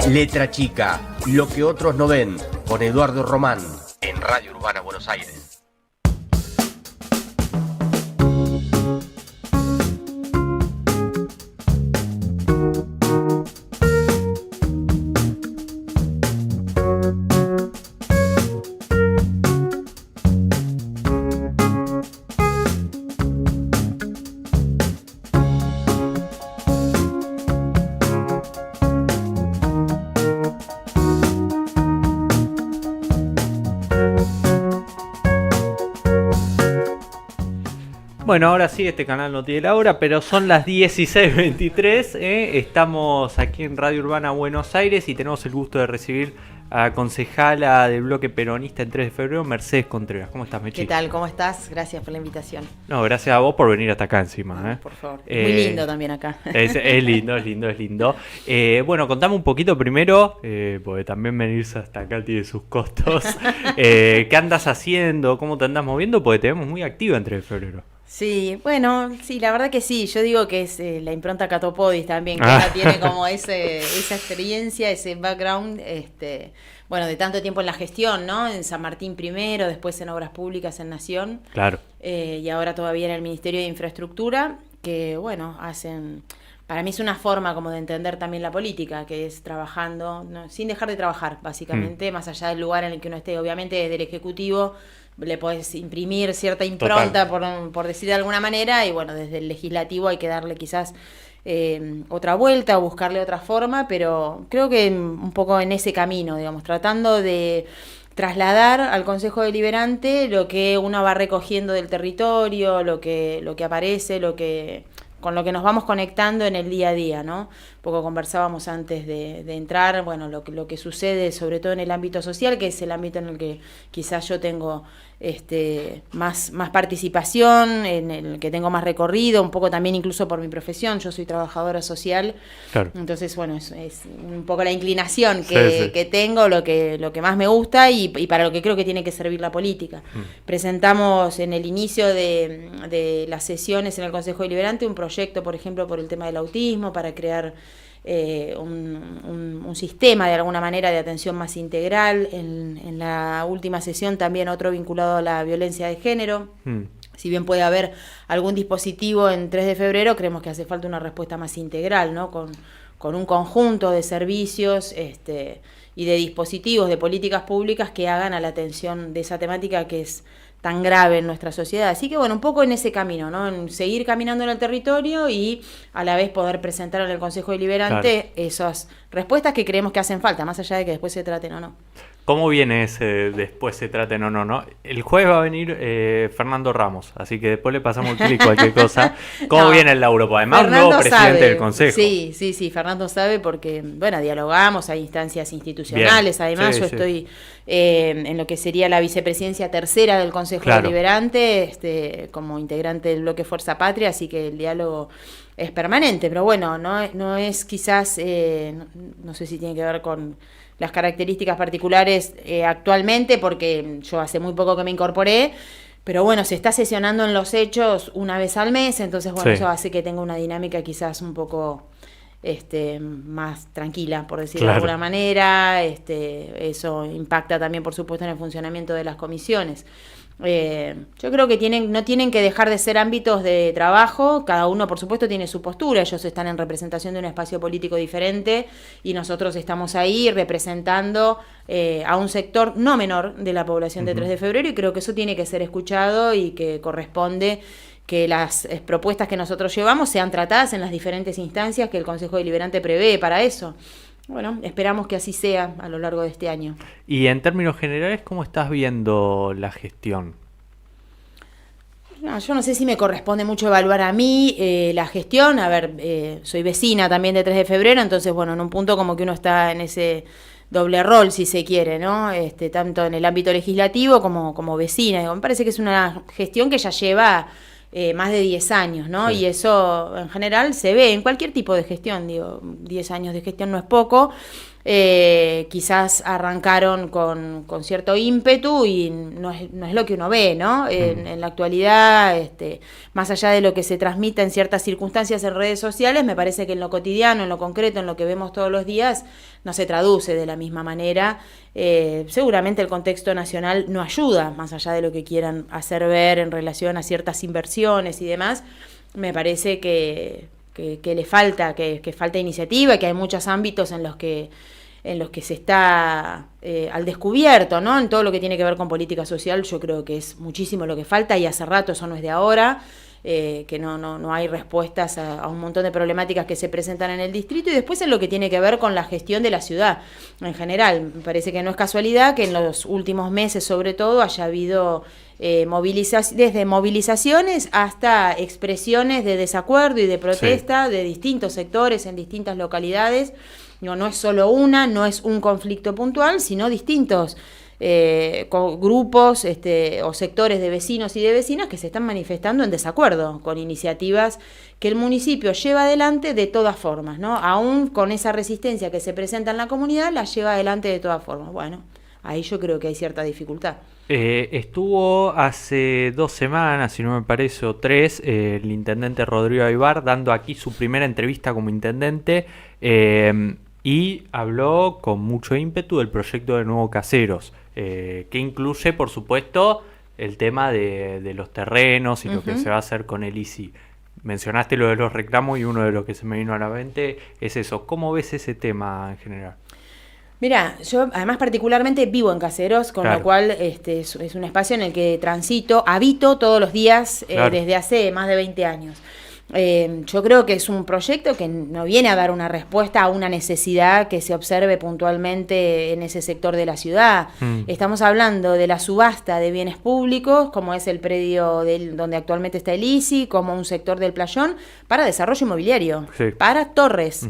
Letra chica, lo que otros no ven, con Eduardo Román, en Radio Urbana Buenos Aires. Bueno, ahora sí, este canal no tiene la hora, pero son las 16:23. Estamos aquí en Radio Urbana Buenos Aires y tenemos el gusto de recibir a la concejala del bloque peronista en 3 de febrero, Mercedes Contreras. ¿Cómo estás, Mechi? ¿Qué tal? ¿Cómo estás? Gracias por la invitación. No, gracias a vos por venir hasta acá encima. Por favor. Muy lindo también acá. Es lindo. Bueno, contame un poquito primero, porque también venirse hasta acá tiene sus costos. ¿Qué andas haciendo? ¿Cómo te andas moviendo? Porque te vemos muy activa en 3 de febrero. Sí, bueno, sí, la verdad que sí. Yo digo que es la impronta Catopodis también, que ahora tiene como esa experiencia, ese background, bueno, de tanto tiempo en la gestión, ¿no? En San Martín primero, después en Obras Públicas en Nación. Claro. Y ahora todavía en el Ministerio de Infraestructura, que, bueno, hacen... Para mí es una forma como de entender también la política, que es trabajando, ¿no? Sin dejar de trabajar, básicamente, más allá del lugar en el que uno esté. Obviamente desde el Ejecutivo le podés imprimir cierta impronta, por decir de alguna manera, y bueno, desde el Legislativo hay que darle quizás otra vuelta o buscarle otra forma, pero creo que un poco en ese camino, digamos, tratando de trasladar al Consejo Deliberante lo que uno va recogiendo del territorio, lo que aparece, con lo que nos vamos conectando en el día a día, ¿no? Un poco conversábamos antes de entrar, bueno, lo que sucede sobre todo en el ámbito social, que es el ámbito en el que quizás yo tengo más participación, en el que tengo más recorrido, un poco también incluso por mi profesión. Yo soy trabajadora social, claro. Entonces, bueno, es un poco la inclinación que tengo, lo que más me gusta y para lo que creo que tiene que servir la política. Presentamos en el inicio de las sesiones en el Consejo Deliberante un proyecto, por ejemplo, por el tema del autismo, para crear un sistema de alguna manera de atención más integral. En la última sesión también otro vinculado a la violencia de género. Si bien puede haber algún dispositivo en 3 de febrero, creemos que hace falta una respuesta más integral, ¿no? Con un conjunto de servicios y de dispositivos, de políticas públicas que hagan a la atención de esa temática que es tan grave en nuestra sociedad. Así que bueno, un poco en ese camino, ¿no? En seguir caminando en el territorio y a la vez poder presentar en el Consejo Deliberante esas respuestas que creemos que hacen falta, más allá de que después se traten o no. ¿Cómo viene ese después se traten o no? El jueves va a venir Fernando Ramos, así que después le pasamos el clic cualquier cosa. ¿Cómo viene el laburo? Además, Fernando nuevo presidente sabe. del Consejo. Sí, Fernando sabe porque, bueno, dialogamos, hay instancias institucionales. Bien. Además, yo estoy en lo que sería la vicepresidencia tercera del Consejo Deliberante, como integrante del bloque Fuerza Patria, así que el diálogo es permanente, pero bueno, no es quizás, no sé si tiene que ver con las características particulares actualmente, porque yo hace muy poco que me incorporé, pero bueno, se está sesionando en los hechos una vez al mes, entonces bueno, eso hace que tenga una dinámica quizás un poco más tranquila, por decirlo de alguna manera. Eso impacta también, por supuesto, en el funcionamiento de las comisiones. Yo creo que no tienen que dejar de ser ámbitos de trabajo. Cada uno, por supuesto, tiene su postura. Ellos están en representación de un espacio político diferente y nosotros estamos ahí representando a un sector no menor de la población de 3 de febrero, y creo que eso tiene que ser escuchado y que corresponde que las propuestas que nosotros llevamos sean tratadas en las diferentes instancias que el Consejo Deliberante prevé para eso. Bueno, esperamos que así sea a lo largo de este año. Y en términos generales, ¿cómo estás viendo la gestión? No, yo no sé si me corresponde mucho evaluar a mí la gestión. A ver, soy vecina también de 3 de febrero, entonces, bueno, en un punto como que uno está en ese doble rol, si se quiere, ¿no? Tanto en el ámbito legislativo como vecina. Digo, me parece que es una gestión que ya lleva más de 10 años, ¿no? Sí. Y eso en general se ve en cualquier tipo de gestión, digo, 10 años de gestión no es poco, quizás arrancaron con cierto ímpetu y no es lo que uno ve, ¿no? En la actualidad, más allá de lo que se transmite en ciertas circunstancias en redes sociales, me parece que en lo cotidiano, en lo concreto, en lo que vemos todos los días, no se traduce de la misma manera. Seguramente el contexto nacional no ayuda, más allá de lo que quieran hacer ver en relación a ciertas inversiones y demás. Me parece que le falta, que falta iniciativa, que hay muchos ámbitos en los que se está al descubierto, ¿no? En todo lo que tiene que ver con política social, yo creo que es muchísimo lo que falta, y hace rato, eso no es de ahora, que no hay respuestas a un montón de problemáticas que se presentan en el distrito. Y después en lo que tiene que ver con la gestión de la ciudad en general. Me parece que no es casualidad que en los últimos meses, sobre todo, haya habido desde movilizaciones hasta expresiones de desacuerdo y de protesta de distintos sectores en distintas localidades. No es solo no es un conflicto puntual, sino distintos grupos o sectores de vecinos y de vecinas que se están manifestando en desacuerdo con iniciativas que el municipio lleva adelante de todas formas, ¿no? Aún con esa resistencia que se presenta en la comunidad, la lleva adelante de todas formas. Bueno, ahí yo creo que hay cierta dificultad. Estuvo hace 2 semanas, si no me parece, o 3, el intendente Rodrigo Aybar dando aquí su primera entrevista como intendente, y habló con mucho ímpetu del proyecto de Nuevo Caseros, que incluye, por supuesto, el tema de los terrenos y lo que se va a hacer con el ICI. Mencionaste lo de los reclamos y uno de los que se me vino a la mente es eso. ¿Cómo ves ese tema en general? Mira, yo además particularmente vivo en Caseros, con lo cual es un espacio en el que habito todos los días desde hace más de 20 años. Yo creo que es un proyecto que no viene a dar una respuesta a una necesidad que se observe puntualmente en ese sector de la ciudad. Estamos hablando de la subasta de bienes públicos, como es el predio donde actualmente está el ICI, como un sector del Playón, para desarrollo inmobiliario, para torres.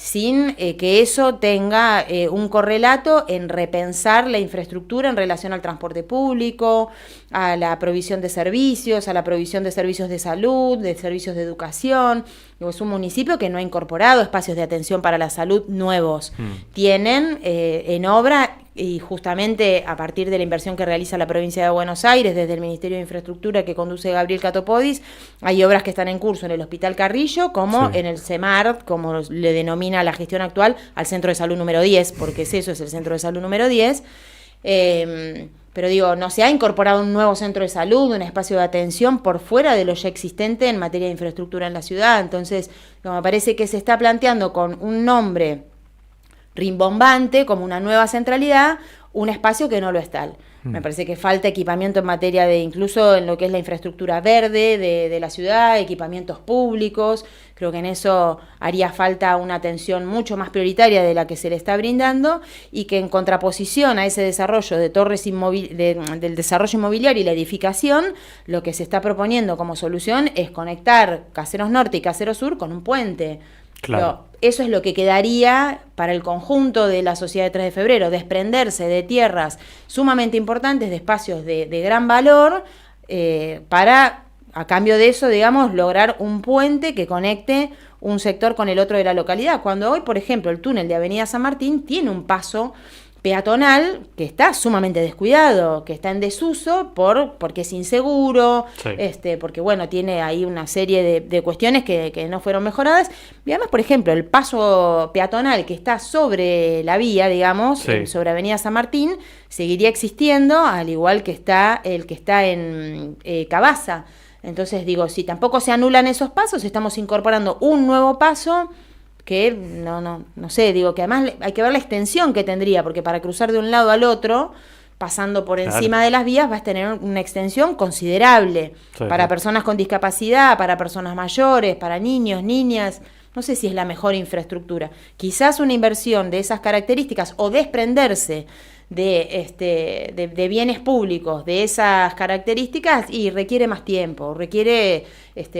Sin que eso tenga un correlato en repensar la infraestructura en relación al transporte público, a la provisión de servicios, a la provisión de servicios de salud, de servicios de educación. Es un municipio que no ha incorporado espacios de atención para la salud nuevos. Tienen en obra, y justamente a partir de la inversión que realiza la provincia de Buenos Aires desde el Ministerio de Infraestructura que conduce Gabriel Catopodis, hay obras que están en curso en el Hospital Carrillo, como en el CEMAR, como le denomina la gestión actual, al Centro de Salud número 10, porque es el Centro de Salud número 10. Pero digo, no se ha incorporado un nuevo centro de salud, un espacio de atención por fuera de lo ya existente en materia de infraestructura en la ciudad. Entonces, me parece que se está planteando con un nombre rimbombante, como una nueva centralidad, un espacio que no lo es tal. Me parece que falta equipamiento en materia de, incluso en lo que es la infraestructura verde de la ciudad, equipamientos públicos. Creo que en eso haría falta una atención mucho más prioritaria de la que se le está brindando, y que en contraposición a ese desarrollo de torres del desarrollo inmobiliario y la edificación, lo que se está proponiendo como solución es conectar Caseros Norte y Caseros Sur con un puente. Claro. Eso es lo que quedaría para el conjunto de la sociedad de 3 de febrero, desprenderse de tierras sumamente importantes, de espacios de gran valor, para, a cambio de eso, digamos, lograr un puente que conecte un sector con el otro de la localidad. Cuando hoy, por ejemplo, el túnel de Avenida San Martín tiene un paso peatonal que está sumamente descuidado, que está en desuso porque es inseguro, porque bueno, tiene ahí una serie de cuestiones que no fueron mejoradas. Y además, por ejemplo, el paso peatonal que está sobre la vía, digamos, sobre Avenida San Martín, seguiría existiendo, al igual que está el que está en Cabaza. Entonces digo, si tampoco se anulan esos pasos, estamos incorporando un nuevo paso que no sé, digo que además hay que ver la extensión que tendría, porque para cruzar de un lado al otro, pasando por encima de las vías, vas a tener una extensión considerable para personas con discapacidad, para personas mayores, para niños, niñas. No sé si es la mejor infraestructura. Quizás una inversión de esas características o desprenderse de bienes públicos de esas características y requiere más tiempo, requiere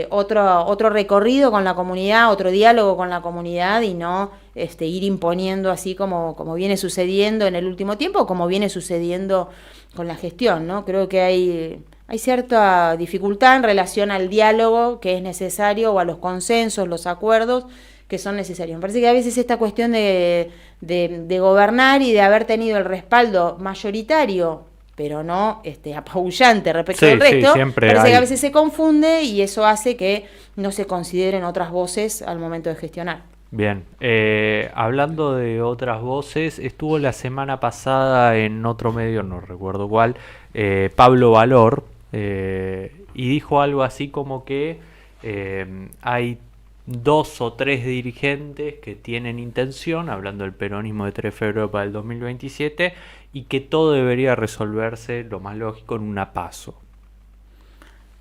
otro recorrido con la comunidad, otro diálogo con la comunidad, y no ir imponiendo así como viene sucediendo en el último tiempo, o como viene sucediendo con la gestión, ¿no? Creo que hay cierta dificultad en relación al diálogo que es necesario, o a los consensos, los acuerdos que son necesarios. Me parece que a veces esta cuestión de gobernar y de haber tenido el respaldo mayoritario, pero no apabullante respecto del resto, parece que a veces se confunde y eso hace que no se consideren otras voces al momento de gestionar. Bien, hablando de otras voces, estuvo la semana pasada en otro medio, no recuerdo cuál, Pablo Valor, y dijo algo así como que hay 2 o 3 dirigentes que tienen intención, hablando del peronismo de 3 de febrero para el 2027, y que todo debería resolverse, lo más lógico, en una PASO.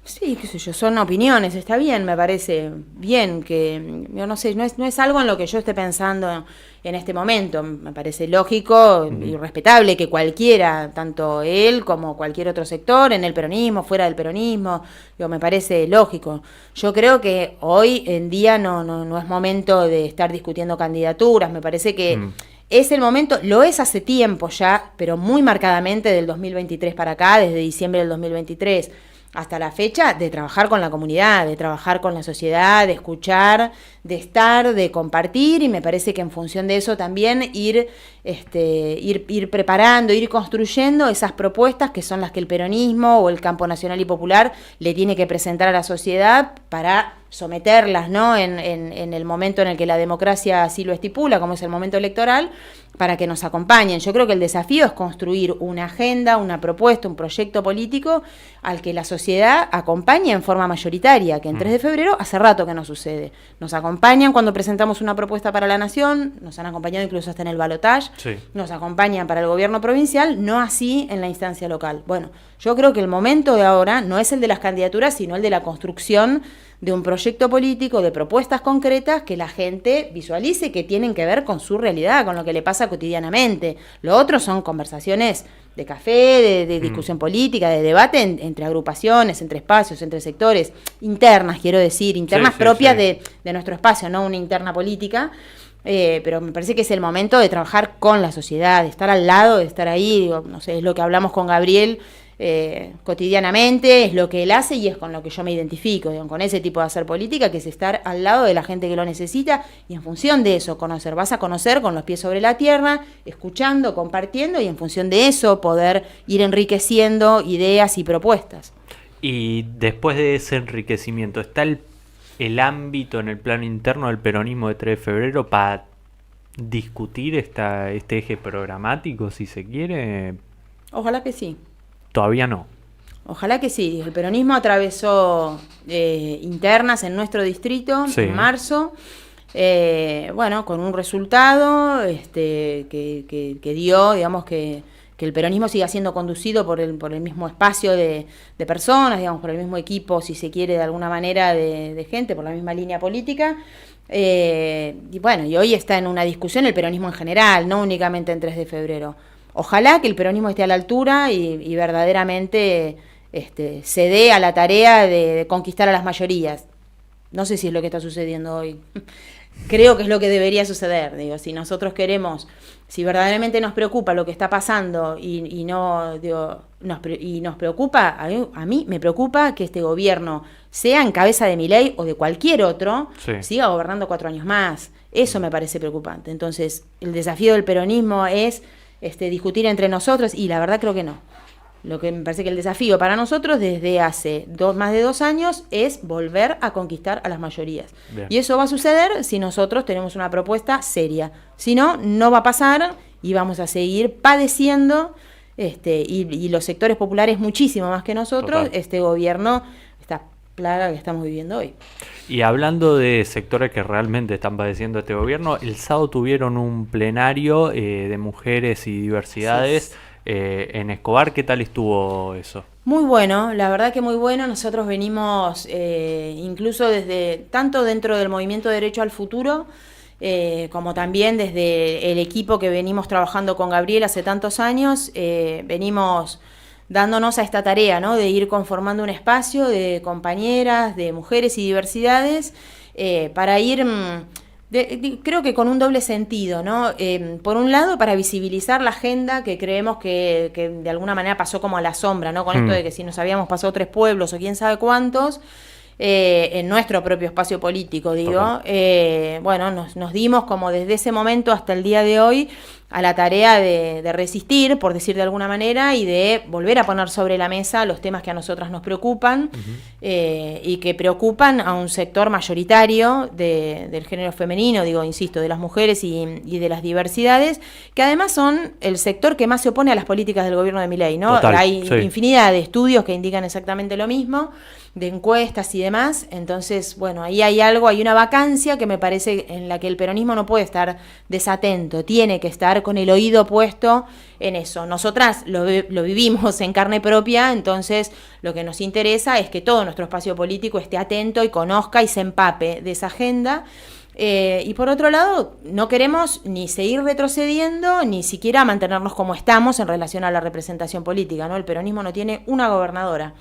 Sí, qué sé yo, son opiniones, está bien, me parece bien que, yo no sé, no es algo en lo que yo esté pensando en este momento, me parece lógico y respetable que cualquiera, tanto él como cualquier otro sector, en el peronismo, fuera del peronismo, me parece lógico. Yo creo que hoy en día no es momento de estar discutiendo candidaturas, me parece que es el momento, lo es hace tiempo ya, pero muy marcadamente del 2023 para acá, desde diciembre del 2023, hasta la fecha, de trabajar con la comunidad, de trabajar con la sociedad, de escuchar, de estar, de compartir, y me parece que en función de eso también ir preparando, ir construyendo esas propuestas que son las que el peronismo o el campo nacional y popular le tiene que presentar a la sociedad para someterlas, ¿no? En el momento en el que la democracia así lo estipula, como es el momento electoral, para que nos acompañen. Yo creo que el desafío es construir una agenda, una propuesta, un proyecto político al que la sociedad acompañe en forma mayoritaria, que en 3 de febrero hace rato que no sucede. Nos acompañan cuando presentamos una propuesta para la nación, nos han acompañado incluso hasta en el balotaje, nos acompañan para el gobierno provincial, no así en la instancia local. Bueno, yo creo que el momento de ahora no es el de las candidaturas, sino el de la construcción de un proyecto político, de propuestas concretas que la gente visualice, que tienen que ver con su realidad, con lo que le pasa cotidianamente. Lo otro son conversaciones de café, de discusión política, de debate entre agrupaciones, entre espacios, entre sectores, internas, quiero decir, internas propias de nuestro espacio, no una interna política. Pero me parece que es el momento de trabajar con la sociedad, de estar al lado, de estar ahí, digo, no sé, es lo que hablamos con Gabriel cotidianamente, es lo que él hace y es con lo que yo me identifico, digo, con ese tipo de hacer política, que es estar al lado de la gente que lo necesita y en función de eso conocer, vas a conocer con los pies sobre la tierra, escuchando, compartiendo y en función de eso poder ir enriqueciendo ideas y propuestas. Y después de ese enriquecimiento, ¿está el ámbito en el plano interno del peronismo de 3 de febrero para discutir este eje programático, si se quiere? Ojalá que sí. Todavía no. Ojalá que sí. El peronismo atravesó internas en nuestro distrito en marzo, con un resultado que dio, digamos, que el peronismo siga siendo conducido por el mismo espacio de personas, digamos, por el mismo equipo, si se quiere, de alguna manera, de gente, por la misma línea política. Y hoy está en una discusión el peronismo en general, no únicamente en 3 de febrero. Ojalá que el peronismo esté a la altura y verdaderamente se dé a la tarea de conquistar a las mayorías. No sé si es lo que está sucediendo hoy. Creo que es lo que debería suceder. Digo, si nosotros queremos, si verdaderamente nos preocupa lo que está pasando y nos preocupa, a mí me preocupa que este gobierno, sea en cabeza de Milei o de cualquier otro, siga gobernando 4 años más. Eso me parece preocupante. Entonces, el desafío del peronismo es discutir entre nosotros y la verdad creo que no. Lo que me parece que el desafío para nosotros desde hace más de 2 años es volver a conquistar a las mayorías. Bien. Y eso va a suceder si nosotros tenemos una propuesta seria. Si no, no va a pasar y vamos a seguir padeciendo y los sectores populares muchísimo más que nosotros, total, este gobierno, esta plaga que estamos viviendo hoy. Y hablando de sectores que realmente están padeciendo este gobierno, el sábado tuvieron un plenario de mujeres y diversidades en Escobar. ¿Qué tal estuvo eso? Muy bueno, la verdad que muy bueno. Nosotros venimos incluso tanto dentro del movimiento Derecho al Futuro, como también desde el equipo que venimos trabajando con Gabriel hace tantos años, venimos dándonos a esta tarea, ¿no? De ir conformando un espacio de compañeras, de mujeres y diversidades, para ir, creo que con un doble sentido, ¿no? Por un lado, para visibilizar la agenda que creemos que de alguna manera pasó como a la sombra, ¿no? Con esto de que si nos habíamos pasado 3 pueblos o quién sabe cuántos, en nuestro propio espacio político, digo. Bueno, nos dimos como desde ese momento hasta el día de hoy a la tarea de resistir, por decir de alguna manera, y de volver a poner sobre la mesa los temas que a nosotras nos preocupan y que preocupan a un sector mayoritario del género femenino, digo, insisto, de las mujeres y de las diversidades, que además son el sector que más se opone a las políticas del gobierno de Milei, ¿no? Total, hay sí. infinidad de estudios que indican exactamente lo mismo, de encuestas y demás. Entonces, bueno, ahí hay una vacancia que me parece en la que el peronismo no puede estar desatento, tiene que estar con el oído puesto en eso. Nosotras lo vivimos en carne propia, entonces lo que nos interesa es que todo nuestro espacio político esté atento y conozca y se empape de esa agenda. Y por otro lado, no queremos ni seguir retrocediendo, ni siquiera mantenernos como estamos en relación a la representación política, ¿no? El peronismo no tiene una gobernadora.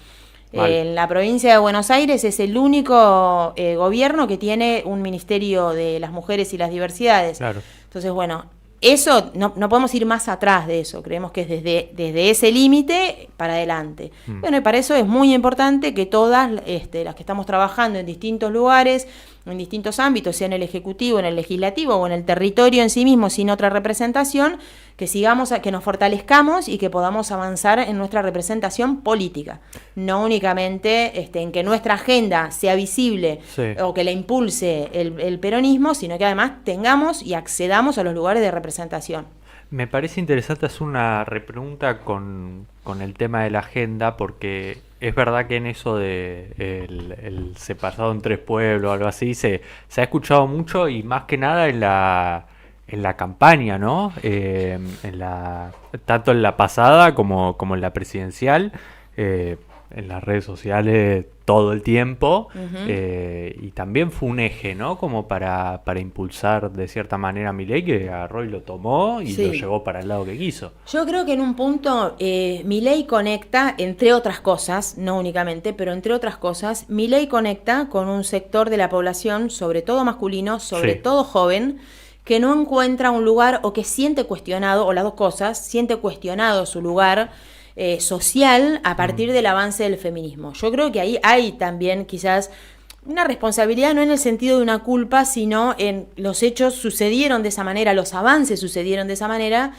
En la provincia de Buenos Aires es el único gobierno que tiene un ministerio de las mujeres y las diversidades. Claro. Entonces, bueno, eso no podemos ir más atrás de eso. Creemos que es desde ese límite para adelante. Bueno, y para eso es muy importante que todas las que estamos trabajando en distintos lugares, en distintos ámbitos, sea en el Ejecutivo, en el Legislativo o en el territorio en sí mismo, sin otra representación, que sigamos, que nos fortalezcamos y que podamos avanzar en nuestra representación política. No únicamente en que nuestra agenda sea visible o que la impulse el peronismo, sino que además tengamos y accedamos a los lugares de representación. Me parece interesante hacer una repregunta con el tema de la agenda, porque es verdad que en eso de el separado en tres pueblos o algo así se ha escuchado mucho, y más que nada en la campaña, ¿no? Tanto en la pasada como en la presidencial, en las redes sociales todo el tiempo, y también fue un eje, ¿no? Como para impulsar de cierta manera a Milei, que agarró y lo tomó y lo llevó para el lado que quiso. Yo creo que en un punto Milei conecta, entre otras cosas, no únicamente, pero entre otras cosas, Milei conecta con un sector de la población, sobre todo masculino, sobre todo joven, que no encuentra un lugar o que siente cuestionado, o las dos cosas, siente cuestionado su lugar social a partir del avance del feminismo. Yo creo que ahí hay también quizás una responsabilidad, no en el sentido de una culpa, sino en los hechos sucedieron de esa manera, los avances sucedieron de esa manera,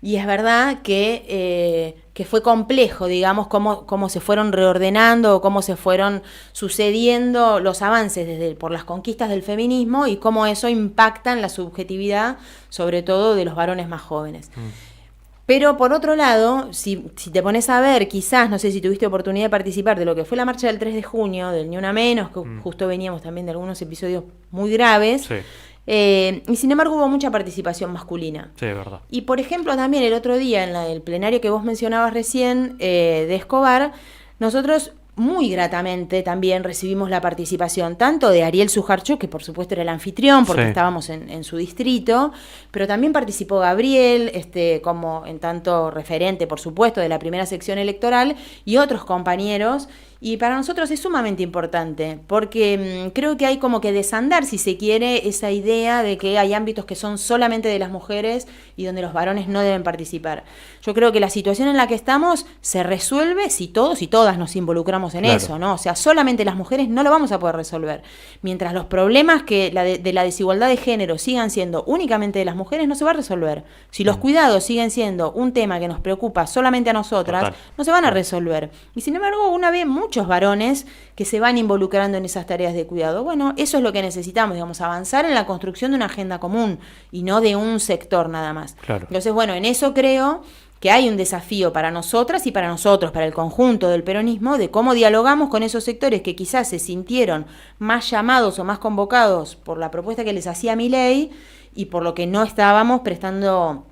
y es verdad que fue complejo, digamos, cómo se fueron reordenando, cómo se fueron sucediendo los avances por las conquistas del feminismo y cómo eso impacta en la subjetividad, sobre todo de los varones más jóvenes. Pero por otro lado, si te pones a ver, quizás, no sé si tuviste oportunidad de participar de lo que fue la marcha del 3 de junio, del Ni Una Menos, que justo veníamos también de algunos episodios muy graves, y sin embargo hubo mucha participación masculina. Sí, es verdad. Y por ejemplo también el otro día en el plenario que vos mencionabas recién de Escobar, nosotros muy gratamente también recibimos la participación tanto de Ariel Sujarchuk, que por supuesto era el anfitrión porque estábamos en su distrito, pero también participó Gabriel, como en tanto referente, por supuesto, de la primera sección electoral, y otros compañeros. Y para nosotros es sumamente importante, porque creo que hay como que desandar, si se quiere, esa idea de que hay ámbitos que son solamente de las mujeres y donde los varones no deben participar. Yo creo que la situación en la que estamos se resuelve si todos y todas nos involucramos en eso, ¿no? O sea, solamente las mujeres no lo vamos a poder resolver. Mientras los problemas de la desigualdad de género sigan siendo únicamente de las mujeres, no se va a resolver. Si los cuidados siguen siendo un tema que nos preocupa solamente a nosotras, no se van a resolver. Y sin embargo, una vez muchos varones que se van involucrando en esas tareas de cuidado. Bueno, eso es lo que necesitamos, digamos, avanzar en la construcción de una agenda común y no de un sector nada más. Claro. Entonces, bueno, en eso creo que hay un desafío para nosotras y para nosotros, para el conjunto del peronismo, de cómo dialogamos con esos sectores que quizás se sintieron más llamados o más convocados por la propuesta que les hacía Milei y por lo que no estábamos prestando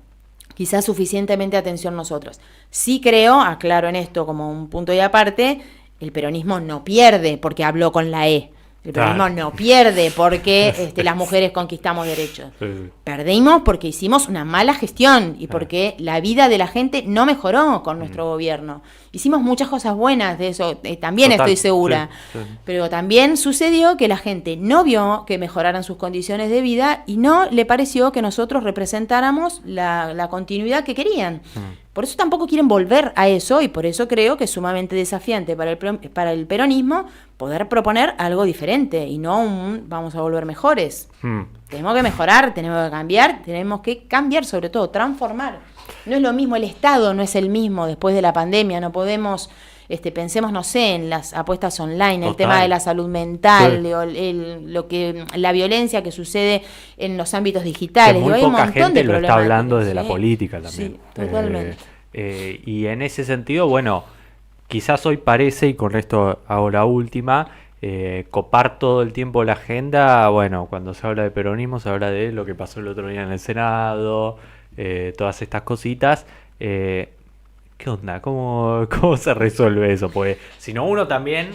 quizás suficientemente atención nosotros. Sí creo, aclaro en esto como un punto y aparte, el peronismo no pierde porque habló con la E. El peronismo no pierde porque las mujeres conquistamos derechos. Perdimos porque hicimos una mala gestión y porque la vida de la gente no mejoró con nuestro gobierno. hicimos muchas cosas buenas de eso, también Total, estoy segura. sí. Pero también sucedió que la gente no vio que mejoraran sus condiciones de vida y no le pareció que nosotros representáramos la continuidad que querían. Por eso tampoco quieren volver a eso y por eso creo que es sumamente desafiante para el peronismo poder proponer algo diferente y no vamos a volver mejores. Tenemos que mejorar, tenemos que cambiar sobre todo, transformar. No es lo mismo, el Estado no es el mismo después de la pandemia, no podemos... pensemos, no sé, en las apuestas online, Total. el tema de la salud mental, Sí. la violencia que sucede en los ámbitos digitales. Que muy hay un poca montón gente de lo está problemáticas, hablando desde sí. la política también. Sí, totalmente. Y en ese sentido, bueno, quizás hoy parece, y con esto hago la última, copar todo el tiempo la agenda. Bueno, cuando se habla de peronismo se habla de lo que pasó el otro día en el Senado, todas estas cositas. ¿Qué onda? ¿Cómo se resuelve eso? Pues si no, uno también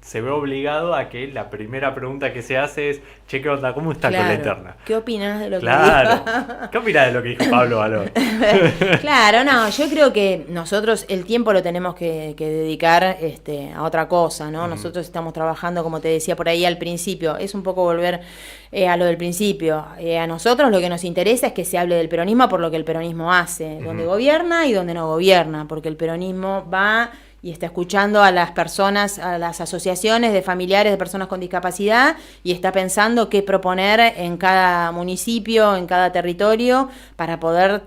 se ve obligado a que la primera pregunta que se hace es, che, ¿qué onda? ¿Cómo está con la interna? ¿Qué opinas de lo que Claro. dijo? ¿Qué opinas de lo que dijo Pablo Valor? Claro, no, yo creo que nosotros el tiempo lo tenemos que dedicar a otra cosa, ¿no? Nosotros estamos trabajando, como te decía por ahí al principio, es un poco volver a lo del principio. A nosotros lo que nos interesa es que se hable del peronismo por lo que el peronismo hace, donde gobierna y donde no gobierna, porque el peronismo va y está escuchando a las personas, a las asociaciones de familiares de personas con discapacidad y está pensando qué proponer en cada municipio, en cada territorio para poder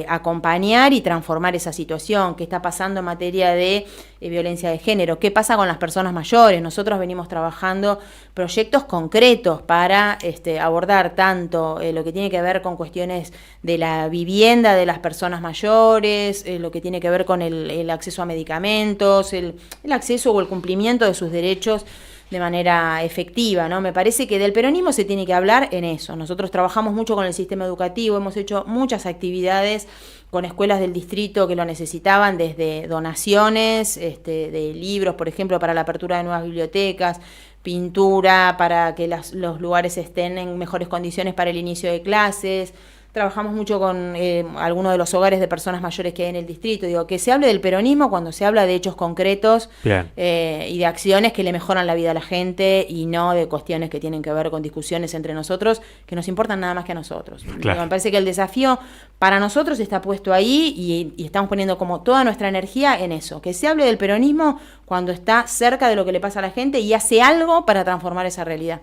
acompañar y transformar esa situación. ¿Qué está pasando en materia de violencia de género? ¿Qué pasa con las personas mayores? Nosotros venimos trabajando proyectos concretos para abordar tanto lo que tiene que ver con cuestiones de la vivienda de las personas mayores, lo que tiene que ver con el acceso a medicamentos, el acceso o el cumplimiento de sus derechos de manera efectiva, ¿no? Me parece que del peronismo se tiene que hablar en eso. Nosotros trabajamos mucho con el sistema educativo, hemos hecho muchas actividades con escuelas del distrito que lo necesitaban, desde donaciones de libros, por ejemplo, para la apertura de nuevas bibliotecas, pintura para que los lugares estén en mejores condiciones para el inicio de clases. Trabajamos mucho con algunos de los hogares de personas mayores que hay en el distrito. Digo, que se hable del peronismo cuando se habla de hechos concretos y de acciones que le mejoran la vida a la gente y no de cuestiones que tienen que ver con discusiones entre nosotros que nos importan nada más que a nosotros. Claro. Digo, me parece que el desafío para nosotros está puesto ahí y estamos poniendo como toda nuestra energía en eso. Que se hable del peronismo cuando está cerca de lo que le pasa a la gente y hace algo para transformar esa realidad.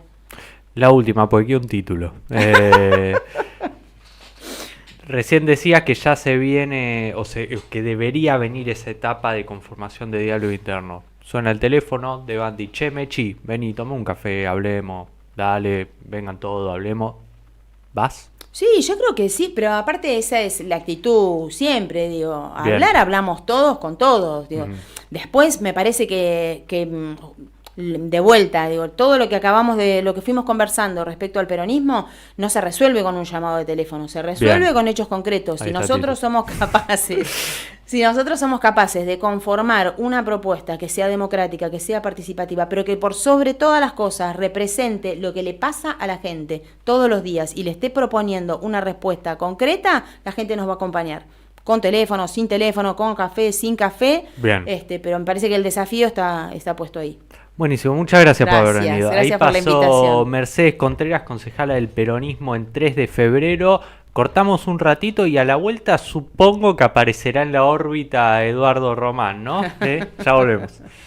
La última, porque aquí un título. Recién decías que ya se viene, que debería venir esa etapa de conformación de diálogo interno. Suena el teléfono de Bandi, che, Mechi, vení, toma un café, hablemos, dale, vengan todos, hablemos. ¿Vas? Sí, yo creo que sí, pero aparte esa es la actitud siempre, digo, Bien. hablamos todos con todos, digo. Después me parece que de vuelta, digo, todo lo que fuimos conversando respecto al peronismo no se resuelve con un llamado de teléfono, se resuelve Bien. con hechos concretos. Ahí Si está, nosotros somos capaces de conformar una propuesta que sea democrática, que sea participativa, pero que por sobre todas las cosas represente lo que le pasa a la gente todos los días y le esté proponiendo una respuesta concreta, la gente nos va a acompañar. Con teléfono, sin teléfono, con café, sin café. Bien. Pero me parece que el desafío está puesto ahí. Buenísimo, muchas gracias por haber venido. Gracias Ahí por la pasó invitación. Mercedes Contreras, concejala del peronismo en 3 de febrero. Cortamos un ratito y a la vuelta supongo que aparecerá en la órbita Eduardo Román, ¿no? Ya volvemos.